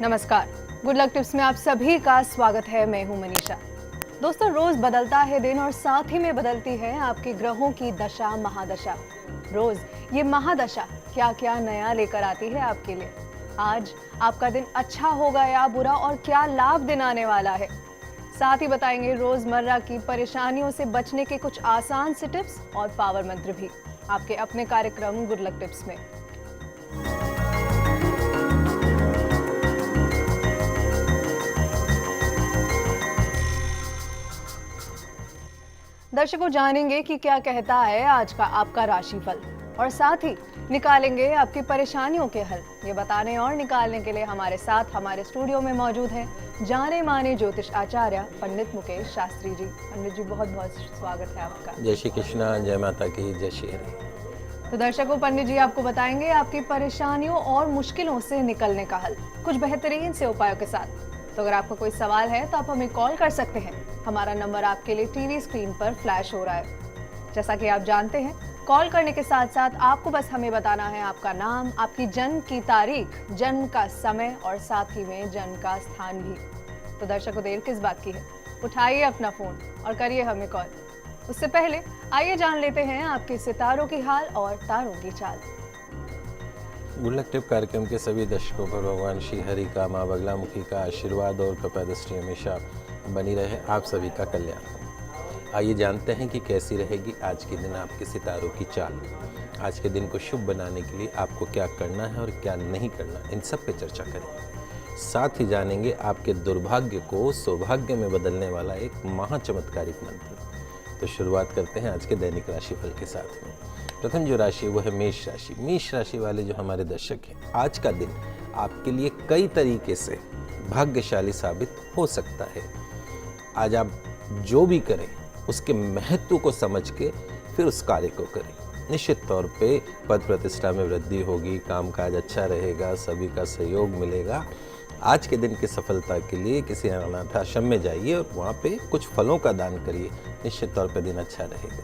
नमस्कार, good luck tips में आप सभी का स्वागत है। मैं हूं मनीषा। दोस्तों, रोज बदलता है दिन और साथ ही में बदलती है आपके ग्रहों की दशा महादशा। रोज ये महादशा क्या क्या नया लेकर आती है आपके लिए। आज आपका दिन अच्छा होगा या बुरा और क्या लाभ दिन आने वाला है, साथ ही बताएंगे रोजमर्रा की परेशानियों से बचने के कुछ आसान से टिप्स और पावर मंत्र भी आपके अपने कार्यक्रम गुड लक टिप्स में। दर्शकों, जानेंगे कि क्या कहता है आज का आपका राशिफल और साथ ही निकालेंगे आपकी परेशानियों के हल। ये बताने और निकालने के लिए हमारे साथ हमारे स्टूडियो में मौजूद हैं जाने माने ज्योतिष आचार्य पंडित मुकेश शास्त्री जी। पंडित जी, बहुत बहुत स्वागत है आपका। जय श्री कृष्णा, जय माता की, जय श्री हरि। तो दर्शकों, पंडित जी आपको बताएंगे आपकी परेशानियों और मुश्किलों से निकलने का हल कुछ बेहतरीन से उपायों के साथ। तो अगर आपका कोई सवाल है तो आप हमें कॉल कर सकते हैं। हमारा नंबर आपके लिए टीवी स्क्रीन पर फ्लैश हो रहा है। जैसा कि आप जानते हैं, कॉल करने के साथ साथ आपको बस हमें बताना है आपका नाम, आपकी जन्म की तारीख, जन्म का समय और साथ ही में जन्म का स्थान भी। तो दर्शकों, देर किस बात की है, उठाइए अपना फोन और करिए हमें कॉल। उससे पहले आइए जान लेते हैं आपके सितारों की हाल और तारों की चाल। गुड लक टिप कार्यक्रम के सभी दर्शकों पर भगवान श्री हरि का, माँ बगलामुखी का आशीर्वाद और कृपा दृष्टि हमेशा बनी रहे, आप सभी का कल्याण हो। आइए जानते हैं कि कैसी रहेगी आज के दिन आपके सितारों की चाल। आज के दिन को शुभ बनाने के लिए आपको क्या करना है और क्या नहीं करना, इन सब पे चर्चा करेंगे। साथ ही जानेंगे आपके दुर्भाग्य को सौभाग्य में बदलने वाला एक महाचमत्कारिक मंत्र। तो शुरुआत करते हैं आज के दैनिक राशिफल के साथ में। प्रथम जो राशि वो है मेष राशि। मेष राशि वाले जो हमारे दर्शक हैं, आज का दिन आपके लिए कई तरीके से भाग्यशाली साबित हो सकता है। आज आप जो भी करें उसके महत्व को समझ के फिर उस कार्य को करें। निश्चित तौर पे पद प्रतिष्ठा में वृद्धि होगी, कामकाज अच्छा रहेगा, सभी का सहयोग मिलेगा। आज के दिन की सफलता के लिए किसी अनाथ आश्रम में जाइए और वहाँ पे कुछ फलों का दान करिए, निश्चित तौर पे दिन अच्छा रहेगा।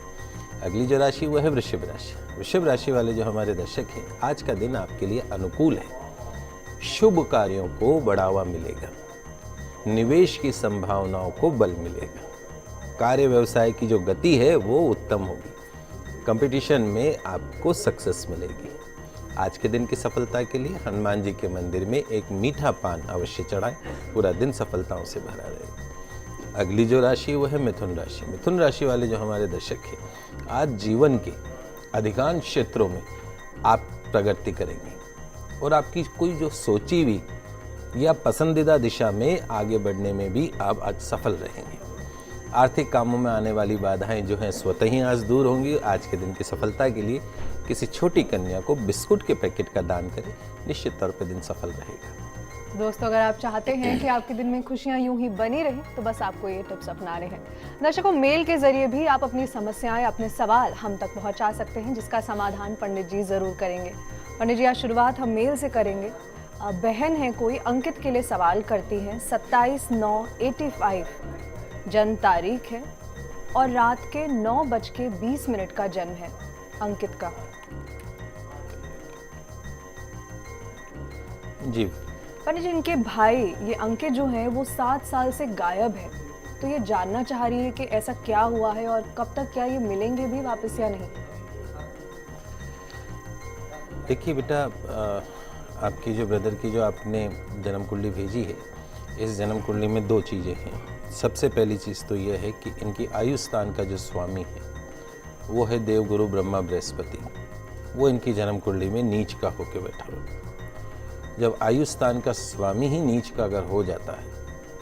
अगली जो राशि वो है वृषभ राशि। वृषभ राशि वाले जो हमारे दर्शक हैं, आज का दिन आपके लिए अनुकूल है। शुभ कार्यों को बढ़ावा मिलेगा, निवेश की संभावनाओं को बल मिलेगा, कार्य व्यवसाय की जो गति है वो उत्तम होगी, कंपटीशन में आपको सक्सेस मिलेगी। आज के दिन की सफलता के लिए हनुमान जी के मंदिर में एक मीठा पान अवश्य चढ़ाएं, पूरा दिन सफलताओं से भरा रहेगा। अगली जो राशि वो है मिथुन राशि। मिथुन राशि वाले जो हमारे दर्शक हैं, आज जीवन के अधिकांश क्षेत्रों में आप प्रगति करेंगे और आपकी कोई जो सोची हुई या पसंदीदा दिशा में आगे बढ़ने में भी आप आज सफल रहेंगे। आर्थिक कामों में आने वाली बाधाएं जो हैं स्वतः ही आज दूर होंगी। आज के दिन की सफलता के लिए किसी छोटी कन्या को बिस्कुट के पैकेट का दान करें, निश्चित तौर पर दिन सफल रहेगा। दोस्तों, अगर आप चाहते हैं कि आपके दिन में खुशियां यूं ही बनी रहें तो बस आपको ये टिप्स अपनाने हैं। दर्शकों, मेल के जरिए भी आप अपनी समस्याएं, अपने सवाल हम तक पहुंचा सकते हैं, जिसका समाधान पंडित जी जरूर करेंगे। पंडित जी, आज शुरुआत हम मेल से करेंगे। बहन है कोई, अंकित के लिए सवाल करती है। 27/9/85 जन्म तारीख है और रात के 9:20 का जन्म है अंकित का। जी पंडित जी, इनके भाई ये अंकित जो हैं वो 7 साल से गायब है, तो ये जानना चाह रही है कि ऐसा क्या हुआ है और कब तक, क्या ये मिलेंगे भी वापस या नहीं। देखिए बेटा, आपकी जो ब्रदर की जो आपने जन्म कुंडली भेजी है, इस जन्म कुंडली में 2 चीज़ें हैं। सबसे पहली चीज़ तो यह है कि इनकी आयु स्थान का जो स्वामी है वो है देवगुरु ब्रह्मा बृहस्पति। वो इनकी जन्म कुंडली में नीच का होकर बैठा हुआ। जब आयु स्थान का स्वामी ही नीच का अगर हो जाता है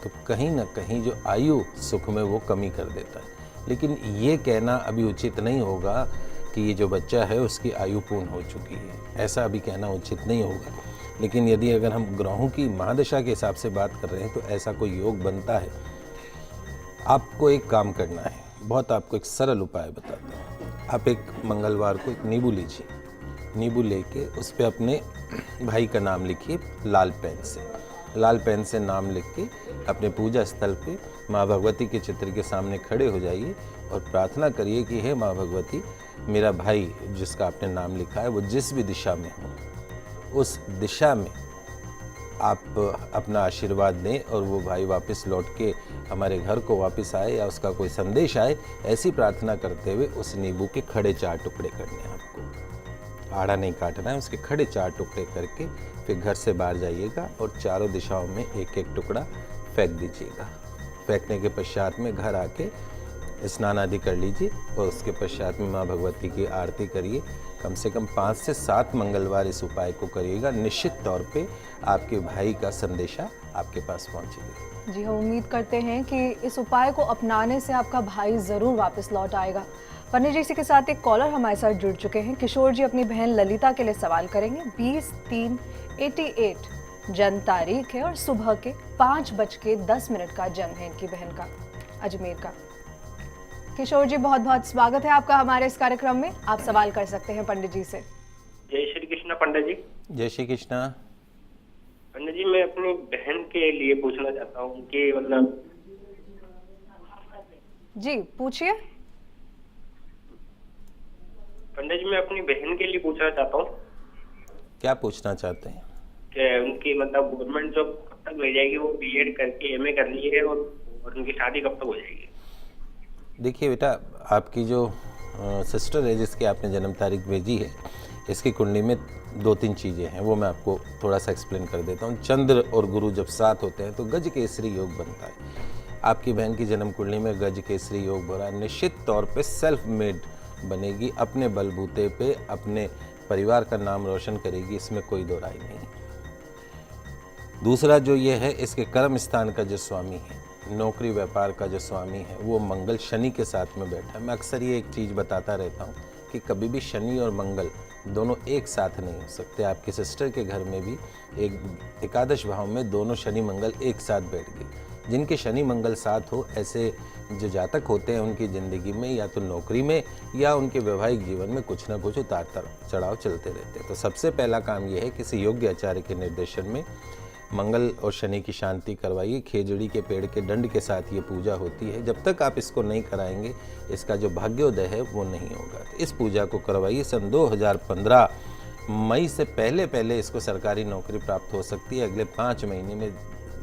तो कहीं ना कहीं जो आयु सुख में वो कमी कर देता है। लेकिन ये कहना अभी उचित नहीं होगा कि ये जो बच्चा है उसकी आयु पूर्ण हो चुकी है, ऐसा अभी कहना उचित नहीं होगा। लेकिन यदि अगर हम ग्रहों की महादशा के हिसाब से बात कर रहे हैं तो ऐसा कोई योग बनता है। आपको एक काम करना है, बहुत आपको एक सरल उपाय बताता हूँ। आप एक मंगलवार को एक नींबू लीजिए, नींबू लेके उस पर अपने भाई का नाम लिखिए लाल पेन से। लाल पेन से नाम लिख के अपने पूजा स्थल पे माँ भगवती के चित्र के सामने खड़े हो जाइए और प्रार्थना करिए कि हे माँ भगवती, मेरा भाई जिसका आपने नाम लिखा है वो जिस भी दिशा में हो उस दिशा में आप अपना आशीर्वाद दें और वो भाई वापस लौट के हमारे घर को वापस आए या उसका कोई संदेश आए, ऐसी प्रार्थना करते हुए उस नींबू के खड़े 4 टुकड़े करने हैं आपको। आड़ा नहीं काटना है, उसके खड़े 4 टुकड़े करके फिर घर से बाहर जाइएगा और चारों दिशाओं में एक एक टुकड़ा फेंक दीजिएगा। फेंकने के पश्चात में घर आके स्नान आदि कर लीजिए और उसके पश्चात में माँ भगवती की आरती करिए। कम से कम 5 से 7 मंगलवार इस उपाय को करिएगा। निश्चित तौर पे आपके भाई का संदेशा आपके पास पहुंचेगा। जी हम उम्मीद करते हैं कि इस उपाय को अपनाने से आपका भाई ज़रूर वापस लौट आएगा। पंडित जी, इसी के साथ एक कॉलर हमारे साथ जुड़ चुके हैं। किशोर जी अपनी बहन ललिता के लिए सवाल करेंगे। 20/3/88 जन्म तारीख है और सुबह के 5:10 का जन्म है इनकी बहन का, अजमेर का। किशोर जी, बहुत बहुत स्वागत है आपका हमारे इस कार्यक्रम में। आप सवाल कर सकते हैं पंडित जी से। जय श्री कृष्ण पंडित जी। जय श्री कृष्णा। पंडित जी, मैं अपनी बहन के लिए पूछना चाहता हूँ कि मतलब। जी पूछिए। पंडित जी, मैं अपनी बहन के लिए पूछना चाहता हूँ क्या पूछना चाहते हैं? कि उनकी मतलब गवर्नमेंट जॉब कब तक मिल जाएगी, वो बीएड करके एमए कर ली है, और उनकी शादी कब तक हो जाएगी? देखिए बेटा, आपकी जो सिस्टर है जिसकी आपने जन्म तारीख भेजी है, इसकी कुंडली में 2-3 चीज़ें हैं, वो मैं आपको थोड़ा सा एक्सप्लेन कर देता हूँ। चंद्र और गुरु जब साथ होते हैं तो गज केसरी योग बनता है। आपकी बहन की जन्म कुंडली में गज केसरी योग बना, निश्चित तौर पे सेल्फ मेड बनेगी, अपने बलबूते पे अपने परिवार का नाम रोशन करेगी, इसमें कोई दो राय नहीं। दूसरा जो ये है, इसके कर्म स्थान का जो स्वामी है, नौकरी व्यापार का जो स्वामी है, वो मंगल शनि के साथ में बैठा है। मैं अक्सर ये एक चीज़ बताता रहता हूँ कि कभी भी शनि और मंगल दोनों एक साथ नहीं हो सकते। आपकी सिस्टर के घर में भी एक एकादश भाव में दोनों शनि मंगल एक साथ बैठ गए। जिनके शनि मंगल साथ हो, ऐसे जो जातक होते हैं उनकी ज़िंदगी में या तो नौकरी में या उनके वैवाहिक जीवन में कुछ ना कुछ उतार चढ़ाव चलते रहते हैं। तो सबसे पहला काम यह है, किसी योग्य आचार्य के निर्देशन में मंगल और शनि की शांति करवाइए। खेजड़ी के पेड़ के दंड के साथ ये पूजा होती है। जब तक आप इसको नहीं कराएंगे, इसका जो भाग्योदय है वो नहीं होगा। तो इस पूजा को करवाइए। सन 2015 मई से पहले पहले इसको सरकारी नौकरी प्राप्त हो सकती है। अगले 5 महीने में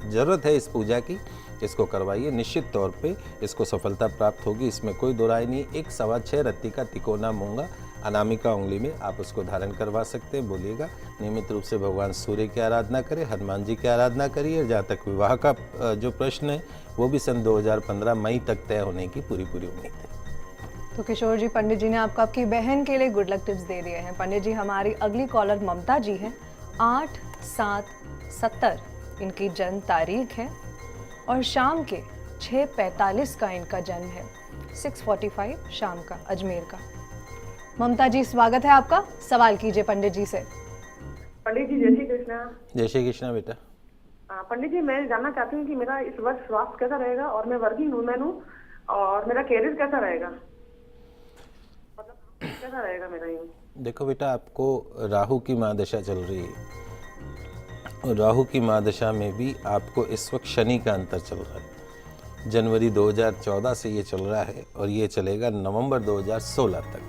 ज़रूरत है इस पूजा की, इसको करवाइए। निश्चित तौर पे इसको सफलता प्राप्त होगी, इसमें कोई दो राय नहीं। 1 सवा 6 रत्ती का तिकोना मूंगा अनामिका उंगली में आप उसको धारण करवा सकते हैं। बोलिएगा नियमित रूप से भगवान सूर्य की आराधना करें, हनुमान जी की आराधना करिए। जहाँ तक विवाह का जो प्रश्न है, वो भी सन 2015 मई तक तय होने की पूरी उम्मीद है। तो किशोर जी, पंडित जी ने आपको आपकी बहन के लिए गुड लक टिप्स दे दिए हैं। पंडित जी, हमारी अगली कॉलर ममता जी हैं। 8/7/70 इनकी जन्म तारीख है और शाम के 6:45 का इनका जन्म है, 6:45 शाम का, अजमेर का। ममता जी, स्वागत है आपका। सवाल कीजिए पंडित जी से। पंडित जी, जय श्री कृष्णा। जय श्री कृष्णा बेटा। पंडित जी, मैं जानना चाहती हूँ कि मेरा इस वर्ष स्वास्थ्य कैसा रहेगा, और मैं वर्किंग वूमेन हूँ, और मेरा कैरियर कैसा रहेगा, मतलब कैसा रहेगा मेरा ये? देखो बेटा, आपको राहु की महादशा चल रही है और राहु की महादशा में भी आपको इस वक्त शनि का अंतर चल रहा है। जनवरी 2014 से ये चल रहा है और ये चलेगा नवंबर 2016 तक।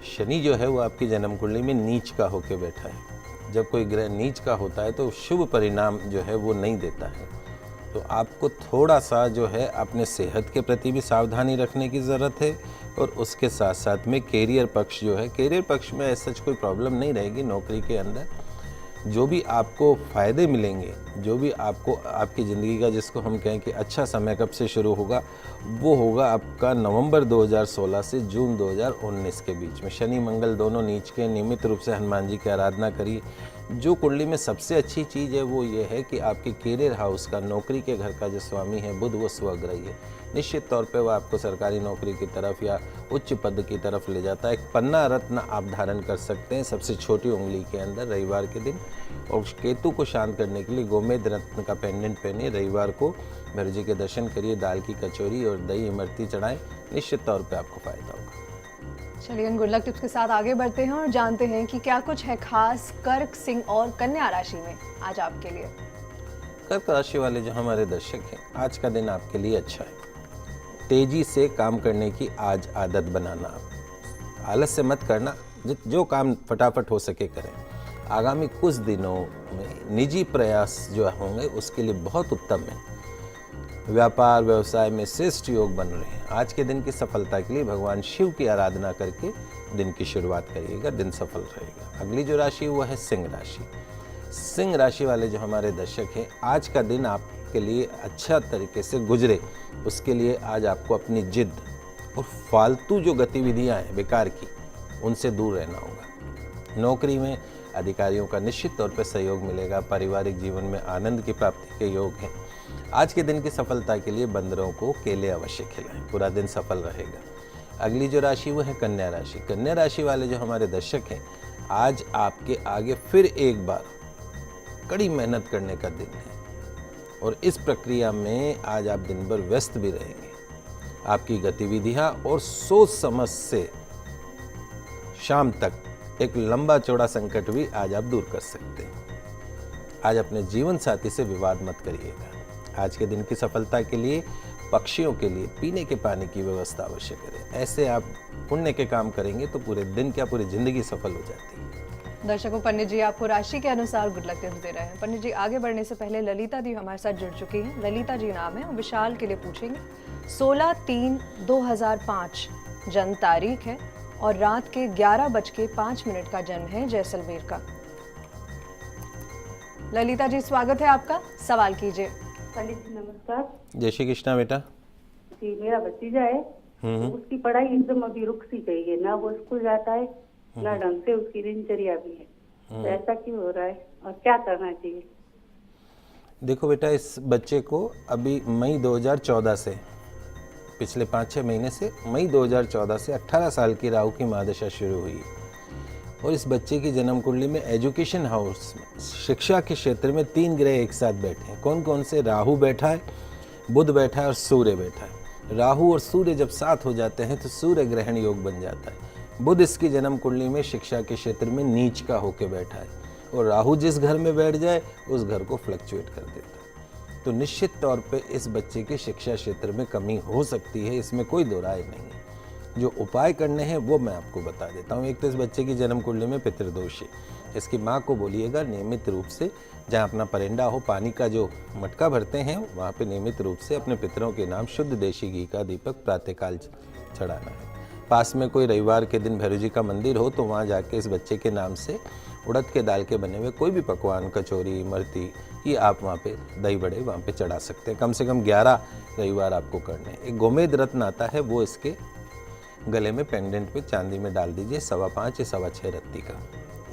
शनि जो है वो आपकी जन्म कुंडली में नीच का होके बैठा है। जब कोई ग्रह नीच का होता है तो शुभ परिणाम जो है वो नहीं देता है। तो आपको थोड़ा सा जो है अपने सेहत के प्रति भी सावधानी रखने की ज़रूरत है, और उसके साथ साथ में कैरियर पक्ष जो है, कैरियर पक्ष में ऐसा कोई प्रॉब्लम नहीं रहेगी। नौकरी के अंदर जो भी आपको फ़ायदे मिलेंगे, जो भी आपको आपकी ज़िंदगी का, जिसको हम कहें कि अच्छा समय कब से शुरू होगा, वो होगा आपका नवंबर 2016 से जून 2019 के बीच में। शनि मंगल दोनों नीच के। नियमित रूप से हनुमान जी की आराधना करिए। जो कुंडली में सबसे अच्छी चीज़ है वो ये है कि आपके कैरियर हाउस का, नौकरी के घर का जो स्वामी है बुध, वो स्वग्रही है। निश्चित तौर पे वो आपको सरकारी नौकरी की तरफ या उच्च पद की तरफ ले जाता है। एक पन्ना रत्न आप धारण कर सकते हैं सबसे छोटी उंगली के अंदर रविवार के दिन। और केतु को शांत करने के लिए गोमेद रत्न का पेंडेंट पहनिए। रविवार को भैरव जी के दर्शन करिए, दाल की कचौरी और दही इमरती चढ़ाएं। निश्चित तौर पे आपको फायदा होगा। चलिए, इन गुड लक टिप्स के साथ आगे बढ़ते हैं और जानते हैं कि क्या कुछ है खास कर्क, सिंह और कन्या राशि में आज आपके लिए। कर्क राशि वाले जो हमारे दर्शक हैं, आज का दिन आपके लिए अच्छा है। तेजी से काम करने की आज आदत बनाना, आलस्य मत करना, जो काम फटाफट हो सके करें। आगामी कुछ दिनों में निजी प्रयास जो होंगे उसके लिए बहुत उत्तम है। व्यापार व्यवसाय में श्रेष्ठ योग बन रहे हैं। आज के दिन की सफलता के लिए भगवान शिव की आराधना करके दिन की शुरुआत करिएगा, दिन सफल रहेगा। अगली जो राशि वो है सिंह राशि। सिंह राशि वाले जो हमारे दर्शक हैं, आज का दिन आपके लिए अच्छा तरीके से गुजरे उसके लिए आज आपको अपनी जिद और फालतू जो गतिविधियां हैं बेकार की, उनसे दूर रहना होगा। नौकरी में अधिकारियों का निश्चित तौर पर सहयोग मिलेगा। पारिवारिक जीवन में आनंद की प्राप्ति के योग हैं। आज के दिन की सफलता के लिए बंदरों को केले अवश्य खिलाएं, पूरा दिन सफल रहेगा। अगली जो राशि वो है कन्या राशि। कन्या राशि वाले जो हमारे दर्शक हैं, आज आपके आगे फिर एक बार कड़ी मेहनत करने का दिन है और इस प्रक्रिया में आज आप दिन भर व्यस्त भी रहेंगे। आपकी गतिविधियां और सोच समझ से शाम तक एक लंबा चौड़ा संकट भी आज आप दूर कर सकते हैं। आज अपने जीवन साथी से विवाद मत करिएगा। आज के दिन की सफलता के लिए पक्षियों के लिए पीने के पानी की व्यवस्था अवश्य करें। ऐसे आप पुण्य के काम करेंगे तो पूरे दिन क्या पूरी जिंदगी सफल हो जाती है। दर्शकों, पंडित जी आपको राशि के अनुसार गुड लक टिप्स दे रहे हैं। पंडित जी, आगे बढ़ने से पहले ललिता जी हमारे साथ जुड़ चुकी हैं। ललिता जी नाम है और विशाल के लिए पूछेंगे। 16/3/2005 जन्म तारीख है और रात के 11:05 का जन्म है जैसलमेर का। ललिता जी, स्वागत है आपका, सवाल कीजिए। पंडित जी नमस्कार। जय श्री कृष्णा बेटा। जी, मेरा भतीजा है, तो उसकी पढ़ाई एकदम अभी रुक सी गई है, ना वो स्कूल जाता है ना ढंग से उसकी दिनचर्या भी है, तो ऐसा क्यों हो रहा है और क्या करना चाहिए? देखो बेटा, इस बच्चे को अभी मई 2014 से, पिछले 5-6 महीने से, मई 2014 से 18 साल की राहु की महादशा शुरू हुई है और इस बच्चे की जन्म कुंडली में एजुकेशन हाउस में शिक्षा के क्षेत्र में 3 ग्रह एक साथ बैठे हैं। कौन कौन से? राहु बैठा है, बुध बैठा है और सूर्य बैठा है। राहु और सूर्य जब साथ हो जाते हैं तो सूर्य ग्रहण योग बन जाता है। बुध इसकी जन्म कुंडली में शिक्षा के क्षेत्र में नीच का होकर बैठा है और राहु जिस घर में बैठ जाए उस घर को फ्लक्चुएट कर देता है। तो निश्चित तौर पे इस बच्चे की शिक्षा क्षेत्र में कमी हो सकती है, इसमें कोई दो राय नहीं है। जो उपाय करने हैं वो मैं आपको बता देता हूँ। एक तो इस बच्चे की जन्म कुंडली में पितृदोष है। इसकी माँ को बोलिएगा नियमित रूप से, जहाँ अपना परिंदा हो, पानी का जो मटका भरते हैं वहाँ पे नियमित रूप से अपने पितरों के नाम शुद्ध देशी घी का दीपक प्रातःकाल चढ़ाना है। पास में कोई रविवार के दिन भैरव जी का मंदिर हो तो वहाँ जाके इस बच्चे के नाम से उड़द के दाल के बने हुए कोई भी पकवान, कचौरी, इमरती, ये आप वहाँ पे दही बड़े वहाँ पे चढ़ा सकते हैं। कम से कम 11 रविवार आपको करने। एक गोमेद रत्न आता है, वो इसके गले में पेंडेंट पे चांदी में डाल दीजिए, 5.25 या 6.25 रत्ती का।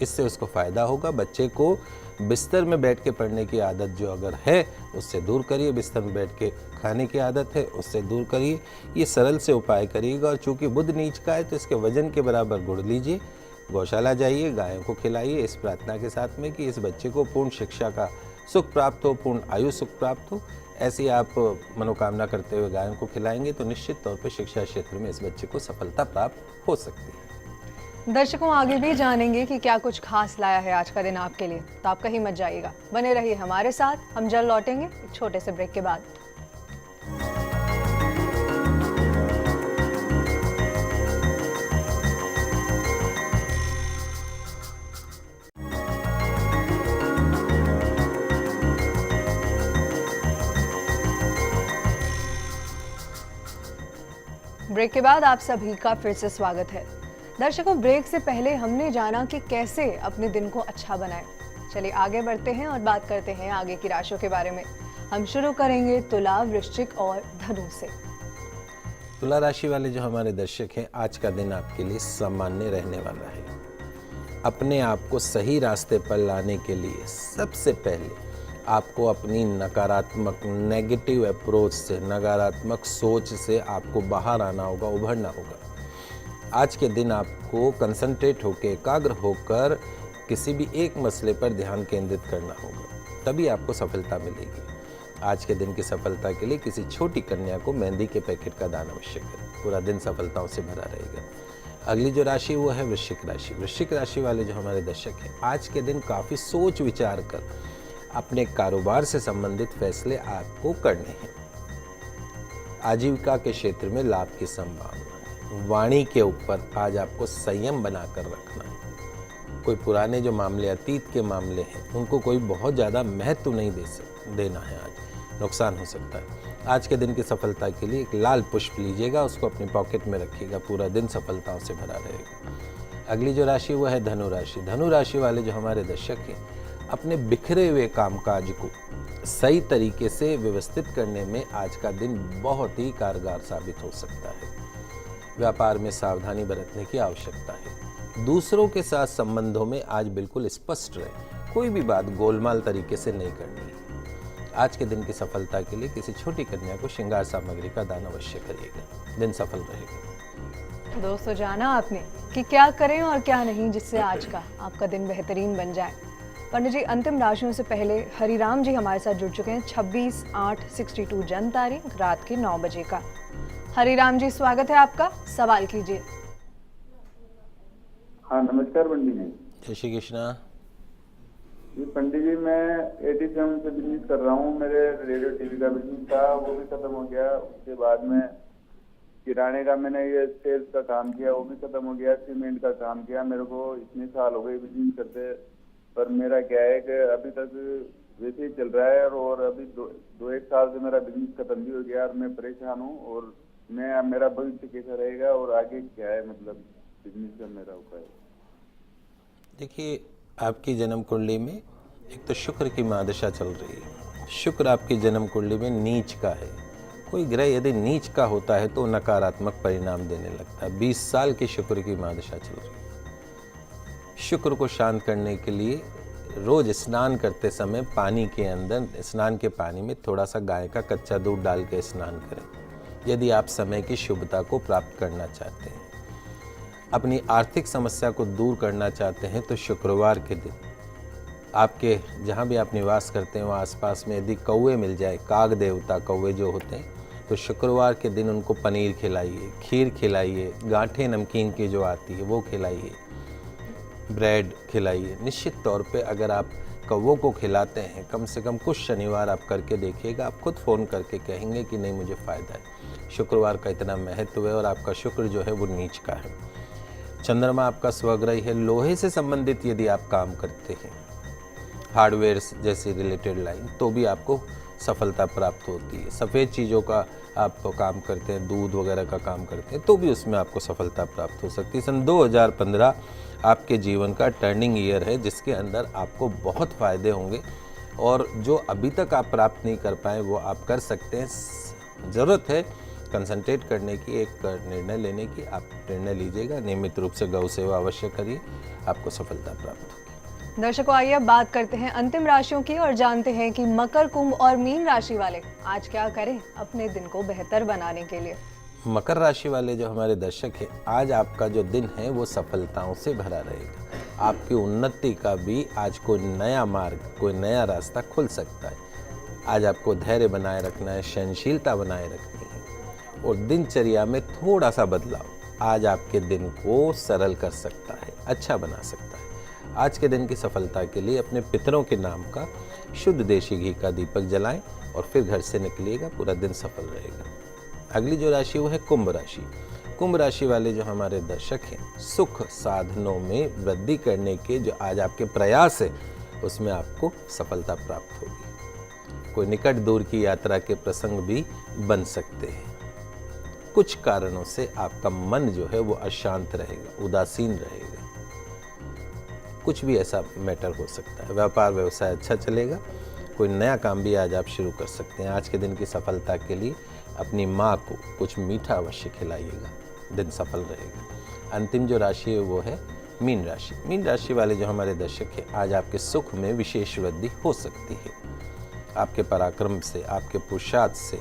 इससे उसको फ़ायदा होगा। बच्चे को बिस्तर में बैठ के पढ़ने की आदत जो अगर है उससे दूर करिए। बिस्तर में बैठ के खाने की आदत है उससे दूर करिए। ये सरल से उपाय करिएगा। और चूँकि बुध नीच का है तो इसके वजन के बराबर गुड़ लीजिए, गौशाला जाइए, गायों को खिलाइए, इस प्रार्थना के साथ में कि इस बच्चे को पूर्ण शिक्षा का सुख प्राप्त हो, पूर्ण आयु सुख प्राप्त हो। ऐसी आप मनोकामना करते हुए गायों को खिलाएंगे तो निश्चित तौर पर शिक्षा क्षेत्र में इस बच्चे को सफलता प्राप्त हो सकती है। दर्शकों, आगे भी जानेंगे कि क्या कुछ खास लाया है आज का दिन आपके लिए, तो आप कहीं मत जाइएगा, बने रहिए हमारे साथ। हम जल्द लौटेंगे एक छोटे से ब्रेक के बाद। ब्रेक के बाद आप सभी का फिर से स्वागत है। दर्शकों, ब्रेक से पहले हमने जाना कि कैसे अपने दिन को अच्छा बनाएं। चलिए आगे बढ़ते हैं और बात करते हैं आगे की राशियों के बारे में। हम शुरू करेंगे तुला, वृश्चिक और धनु से। तुला राशि वाले जो हमारे दर्शक हैं, आज का दिन आपके लिए सामान्य रहने वाला है। अपने आप को सही रास्ते पर लाने के लिए सबसे पहले आपको अपनी नकारात्मक नेगेटिव अप्रोच से, नकारात्मक सोच से आपको बाहर आना होगा, उभरना होगा। आज के दिन आपको कंसंट्रेट होकर, एकाग्र होकर किसी भी एक मसले पर ध्यान केंद्रित करना होगा, तभी आपको सफलता मिलेगी। आज के दिन की सफलता के लिए किसी छोटी कन्या को मेहंदी के पैकेट का दान अवश्य करें, पूरा दिन सफलताओं से भरा रहेगा। अगली जो राशि वो है वृश्चिक राशि। वृश्चिक राशि वाले जो हमारे दर्शक हैं, आज के दिन काफ़ी सोच विचार कर अपने कारोबार से संबंधित फैसले आपको करने हैं। आजीविका के क्षेत्र में लाभ की संभावना है। वाणी के ऊपर आज आपको संयम बनाकर रखना है। कोई पुराने जो मामले, अतीत के मामले हैं, उनको कोई बहुत ज़्यादा महत्व नहीं देना है। आज नुकसान हो सकता है। आज के दिन की सफलता के लिए एक लाल पुष्प लीजिएगा, उसको अपनी पॉकेट में रखिएगा, पूरा दिन सफलताओं से भरा रहेगा। अगली जो राशि वो है धनु राशि। धनु राशि वाले जो हमारे दर्शक हैं, अपने बिखरे हुए कामकाज को सही तरीके से व्यवस्थित करने में आज का दिन बहुत ही कारगर साबित हो सकता है। व्यापार में सावधानी बरतने की आवश्यकता है। दूसरों के साथ संबंधों में आज बिल्कुल स्पष्ट रहे, कोई भी बात गोलमाल तरीके से नहीं करनी है। आज के दिन की सफलता के लिए किसी छोटी कन्या को श्रृंगार सामग्री का दान अवश्य करिएगा, दिन सफल रहेगा। तो दोस्तों, जाना आपने कि क्या करें और क्या नहीं जिससे आज का आपका दिन बेहतरीन बन जाए। पंडित जी, अंतिम राशियों से पहले हरिराम जी हमारे साथ जुड़ चुके हैं। 26/8/62 जन्म तारीख, रात के 9 बजे का। हरिराम जी, स्वागत है आपका, सवाल कीजिए। हाँ, नमस्कार पंडित जी। जय श्री कृष्णा। जी पंडित जी, मैं 87 से बिजनेस कर रहा हूँ। मेरे रेडियो टीवी का बिजनेस था, वो भी खत्म हो गया। उसके बाद में किराने का मैंने ये सेल्स का काम किया, वो भी खत्म हो गया। सीमेंट का काम किया। मेरे को इतने साल हो गए बिजनेस करते, पर मेरा क्या है कि अभी तक वैसे ही चल रहा है। और अभी दो एक साल से मेरा बिजनेस खत्म भी हो गया और मैं परेशान हूँ। और मेरा भविष्य कैसा रहेगा और आगे क्या है, मतलब बिजनेस का मेरा उपाय। देखिए, आपकी जन्म कुंडली में एक तो शुक्र की महादशा चल रही है। शुक्र आपकी जन्म कुंडली में नीच का है। कोई ग्रह यदि नीच का होता है तो नकारात्मक परिणाम देने लगता है। 20 साल की शुक्र की महादशा चल रही है। शुक्र को शांत करने के लिए रोज स्नान करते समय पानी के अंदर, स्नान के पानी में थोड़ा सा गाय का कच्चा दूध डाल के स्नान करें, यदि आप समय की शुभता को प्राप्त करना चाहते हैं। अपनी आर्थिक समस्या को दूर करना चाहते हैं तो शुक्रवार के दिन आपके जहाँ भी आप निवास करते हैं वहाँ आसपास में यदि कौवे मिल जाए, काग देवता कौवे जो होते हैं, तो शुक्रवार के दिन उनको पनीर खिलाइए, खीर खिलाइए, गांठें नमकीन की जो आती है वो खिलाइए, ब्रेड खिलाइए। निश्चित तौर पे अगर आप कौवों को खिलाते हैं, कम से कम कुछ शनिवार आप करके देखिएगा, आप खुद फ़ोन करके कहेंगे कि नहीं मुझे फ़ायदा है। शुक्रवार का इतना महत्व है और आपका शुक्र जो है वो नीच का है। चंद्रमा आपका स्वग्रही है। लोहे से संबंधित यदि आप काम करते हैं, हार्डवेयर जैसी रिलेटेड लाइन, तो भी आपको सफलता प्राप्त होती है। सफ़ेद चीज़ों का आप काम करते हैं, दूध वगैरह का काम करते हैं, तो भी उसमें आपको सफलता प्राप्त हो सकती है। सन 2015 आपके जीवन का टर्निंग ईयर है, जिसके अंदर आपको बहुत फ़ायदे होंगे और जो अभी तक आप प्राप्त नहीं कर पाए वो आप कर सकते हैं। ज़रूरत है कंसंट्रेट करने की, एक निर्णय लेने की। आप निर्णय लीजिएगा, नियमित रूप से गौ सेवा अवश्य करिए, आपको सफलता प्राप्त होगी। दर्शकों, आइए अब बात करते हैं अंतिम राशियों की और जानते हैं कि मकर, कुंभ और मीन राशि वाले आज क्या करें अपने दिन को बेहतर बनाने के लिए। मकर राशि वाले जो हमारे दर्शक हैं, आज आपका जो दिन है वो सफलताओं से भरा रहेगा। आपकी उन्नति का भी आज कोई नया मार्ग, कोई नया रास्ता खुल सकता है। आज आपको धैर्य बनाए रखना है, सहनशीलता बनाए रखनी है और दिनचर्या में थोड़ा सा बदलाव आज आपके दिन को सरल कर सकता है, अच्छा बना सकता है। आज के दिन की सफलता के लिए अपने पितरों के नाम का शुद्ध देशी घी का दीपक जलाएं और फिर घर से निकलिएगा, पूरा दिन सफल रहेगा। अगली जो राशि वो है कुंभ राशि। कुंभ राशि वाले जो हमारे दर्शक हैं, सुख साधनों में वृद्धि करने के जो आज आपके प्रयास है उसमें आपको सफलता प्राप्त होगी। कोई निकट दूर की यात्रा के प्रसंग भी बन सकते हैं। कुछ कारणों से आपका मन जो है वो अशांत रहेगा, उदासीन रहेगा, कुछ भी ऐसा मैटर हो सकता है। व्यापार व्यवसाय अच्छा चलेगा। कोई नया काम भी आज आप शुरू कर सकते हैं। आज के दिन की सफलता के लिए अपनी माँ को कुछ मीठा अवश्य खिलाइएगा, दिन सफल रहेगा। अंतिम जो राशि है वो है मीन राशि। मीन राशि वाले जो हमारे दर्शक हैं, आज आपके सुख में विशेष वृद्धि हो सकती है। आपके पराक्रम से, आपके पुरुषार्थ से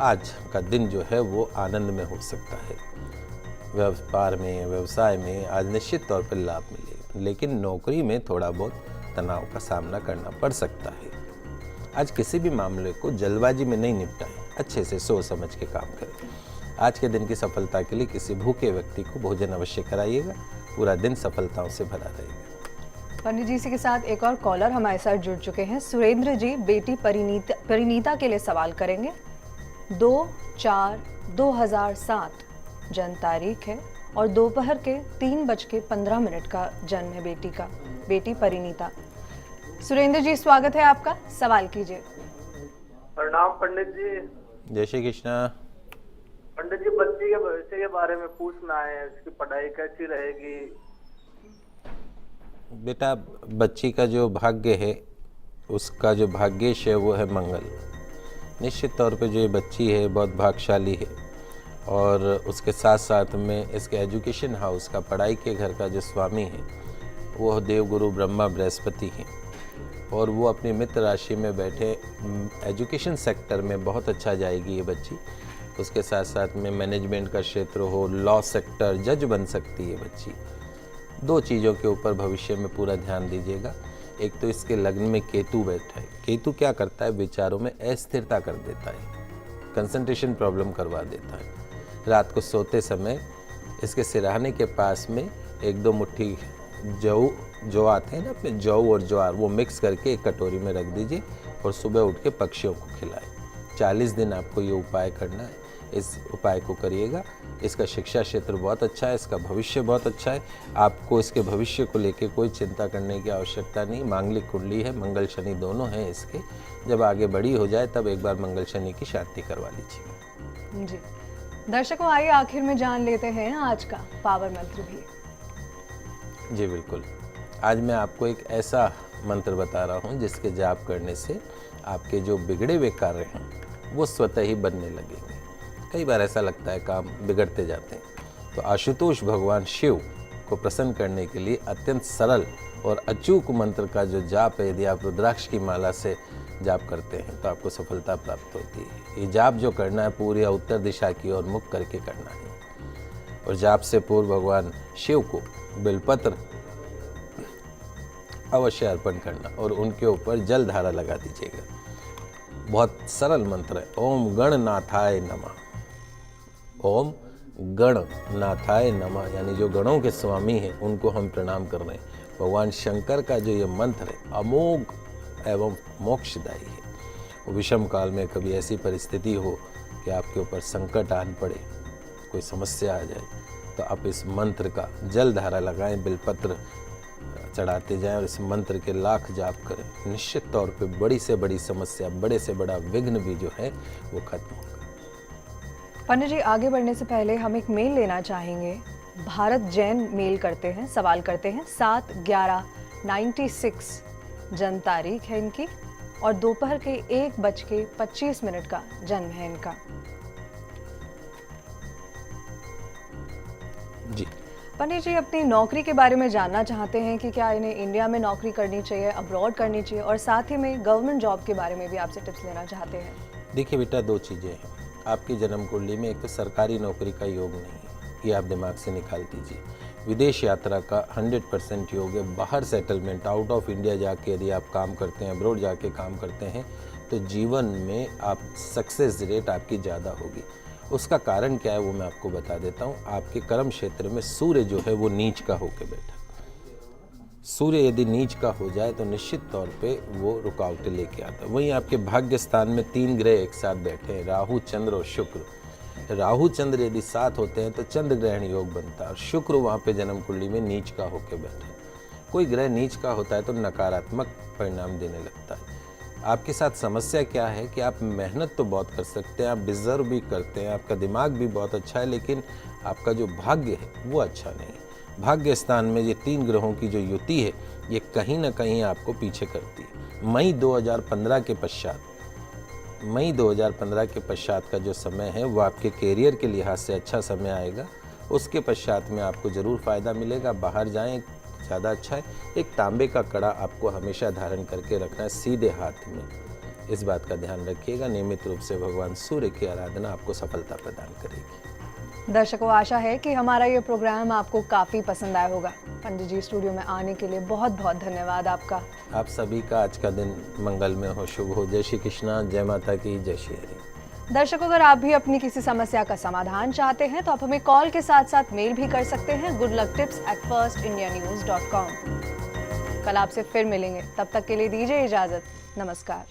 आज का दिन जो है वो आनंद में हो सकता है। व्यापार में, व्यवसाय में आज निश्चित तौर पर लाभ मिलेगा, लेकिन नौकरी में थोड़ा बहुत तनाव का सामना करना पड़ सकता है। आज किसी भी मामले को जल्दबाजी में नहीं निपटाएं, अच्छे से सोच समझ के काम करें। आज के दिन की सफलता के लिए किसी भूखे व्यक्ति को भोजन अवश्य कराइएगा, पूरा दिन सफलताओं से भरा रहेगा। पंडित जी के साथ एक और कॉलर हमारे साथ जुड़ चुके हैं। सुरेंद्र जी बेटी परिणीता के लिए सवाल करेंगे। 2/4/2007 जन्म तारीख है और दोपहर के 3:15 का जन्म है बेटी का, बेटी परिणीता। सुरेंद्र जी, स्वागत है आपका, सवाल कीजिए। प्रणाम पंडित जी। जय श्री कृष्णा। पंडित जी, बच्ची के भविष्य के बारे में पूछना है, उसकी पढ़ाई कैसी रहेगी? बेटा, बच्ची का जो भाग्य है, उसका जो भाग्येश है वो है मंगल। निश्चित तौर पे जो ये बच्ची है बहुत भाग्यशाली है, और उसके साथ साथ में इसके एजुकेशन हाउस का, पढ़ाई के घर का जो स्वामी है वो देवगुरु ब्रह्मा बृहस्पति हैं, और वो अपनी मित्र राशि में बैठे एजुकेशन सेक्टर में बहुत अच्छा जाएगी ये बच्ची। उसके साथ साथ में मैनेजमेंट का क्षेत्र हो, लॉ सेक्टर, जज बन सकती है बच्ची। दो चीज़ों के ऊपर भविष्य में पूरा ध्यान दीजिएगा। एक तो इसके लग्न में केतु बैठा है। केतु क्या करता है? विचारों में अस्थिरता कर देता है, कंसंट्रेशन प्रॉब्लम करवा देता है। रात को सोते समय इसके सिरहाने के पास में 1-2 मुट्ठी जौ आते हैं ना अपने, जौ और ज्वार, वो मिक्स करके एक कटोरी में रख दीजिए और सुबह उठ के पक्षियों को खिलाएं। 40 दिन आपको ये उपाय करना है। इस उपाय को करिएगा। इसका शिक्षा क्षेत्र बहुत अच्छा है, इसका भविष्य बहुत अच्छा है। आपको इसके भविष्य को लेके कोई चिंता करने की आवश्यकता नहीं। मांगलिक कुंडली है, मंगल शनि दोनों हैं इसके। जब आगे बड़ी हो जाए तब एक बार मंगल शनि की शांति करवा लीजिएगा। जी दर्शकों, आइए आखिर में जान लेते हैं आज का पावर मंत्र भी। जी बिल्कुल। आज मैं आपको एक ऐसा मंत्र बता रहा हूँ जिसके जाप करने से आपके जो बिगड़े हुए कार्य हैं वो स्वतः ही बनने लगेंगे। कई बार ऐसा लगता है काम बिगड़ते जाते हैं, तो आशुतोष भगवान शिव को प्रसन्न करने के लिए अत्यंत सरल और अचूक मंत्र का जो जाप है, यदि आप रुद्राक्ष की माला से जाप करते हैं तो आपको सफलता प्राप्त होती है। ये जाप जो करना है पूरी उत्तर दिशा की ओर मुख करके करना है, और जाप से पूर्व भगवान शिव को बेलपत्र अवश्य अर्पण करना और उनके ऊपर जल धारा लगा दीजिएगा। बहुत सरल मंत्र है। ओम गणनाथाय नमः। ओम गणनाथाय नमः, यानी जो गणों के स्वामी हैं उनको हम प्रणाम कर रहे हैं। भगवान शंकर का जो ये मंत्र है अमोघ एवं मोक्षदायी है। वो विषम काल में कभी ऐसी परिस्थिति हो कि आपके ऊपर संकट आन पड़े, कोई समस्या आ जाए, तो आप इस मंत्र का जल धारा लगाएं, बिलपत्र चढ़ाते जाएं और इस मंत्र के लाख जाप करें। निश्चित तौर पे बड़ी से बड़ी समस्या, बड़े से बड़ा विघ्न भी जो है वो खत्म होगा। पंडित जी, आगे बढ़ने से पहले हम एक मेल लेना चाहेंगे। भारत जैन मेल करते हैं, सवाल करते हैं। 7/11/96 जन्म तारीख है इनकी, और दोपहर के 1:25 का जन्म है इनका। जी पंडित जी, अपनी नौकरी के बारे में जानना चाहते हैं कि क्या इन्हें इंडिया में नौकरी करनी चाहिए, अब्रॉड करनी चाहिए, और साथ ही में गवर्नमेंट जॉब के बारे में भी आपसे टिप्स लेना चाहते हैं। देखिए बेटा, दो चीज़ें हैं आपकी जन्म कुंडली में। एक तो सरकारी नौकरी का योग नहीं है, ये आप दिमाग से निकाल दीजिए। विदेश यात्रा का 100% योग है। बाहर सेटलमेंट, आउट ऑफ इंडिया जाके यदि आप काम करते हैं, अब्रॉड जाके काम करते हैं, तो जीवन में आप सक्सेस रेट आपकी ज़्यादा होगी। उसका कारण क्या है वो मैं आपको बता देता हूँ। आपके कर्म क्षेत्र में सूर्य जो है वो नीच का होकर बैठा। सूर्य यदि नीच का हो जाए तो निश्चित तौर पे वो रुकावटें लेके आता है। वहीं आपके भाग्य स्थान में 3 ग्रह एक साथ बैठे हैं, राहु, चंद्र और शुक्र। राहु चंद्र यदि साथ होते हैं तो चंद्र ग्रहण योग बनता है, और शुक्र वहाँ पे जन्म कुंडली में नीच का होकर बैठा। कोई ग्रह नीच का होता है तो नकारात्मक परिणाम देने लगता है। आपके साथ समस्या क्या है कि आप मेहनत तो बहुत कर सकते हैं, आप डिजर्व भी करते हैं, आपका दिमाग भी बहुत अच्छा है, लेकिन आपका जो भाग्य है वो अच्छा नहीं है। भाग्य स्थान में ये 3 ग्रहों की जो युति है ये कहीं ना कहीं आपको पीछे करती है। मई 2015 के पश्चात का जो समय है वो आपके कैरियर के लिहाज से अच्छा समय आएगा। उसके पश्चात में आपको ज़रूर फ़ायदा मिलेगा। बाहर जाएं, ज़्यादा अच्छा है। एक तांबे का कड़ा आपको हमेशा धारण करके रखना है सीधे हाथ में, इस बात का ध्यान रखिएगा। नियमित रूप से भगवान सूर्य की आराधना आपको सफलता प्रदान करेगी। दर्शकों, आशा है कि हमारा ये प्रोग्राम आपको काफ़ी पसंद आया होगा। पंडित जी, स्टूडियो में आने के लिए बहुत बहुत धन्यवाद आपका। आप सभी का आज का दिन मंगलमय हो, शुभ हो। जय श्री कृष्णा, जय माता की, जय श्री हरि। दर्शकों, अगर आप भी अपनी किसी समस्या का समाधान चाहते हैं तो आप हमें कॉल के साथ साथ मेल भी कर सकते हैं goodlucktips@firstindianews.com। कल आपसे फिर मिलेंगे, तब तक के लिए दीजिए इजाजत। नमस्कार।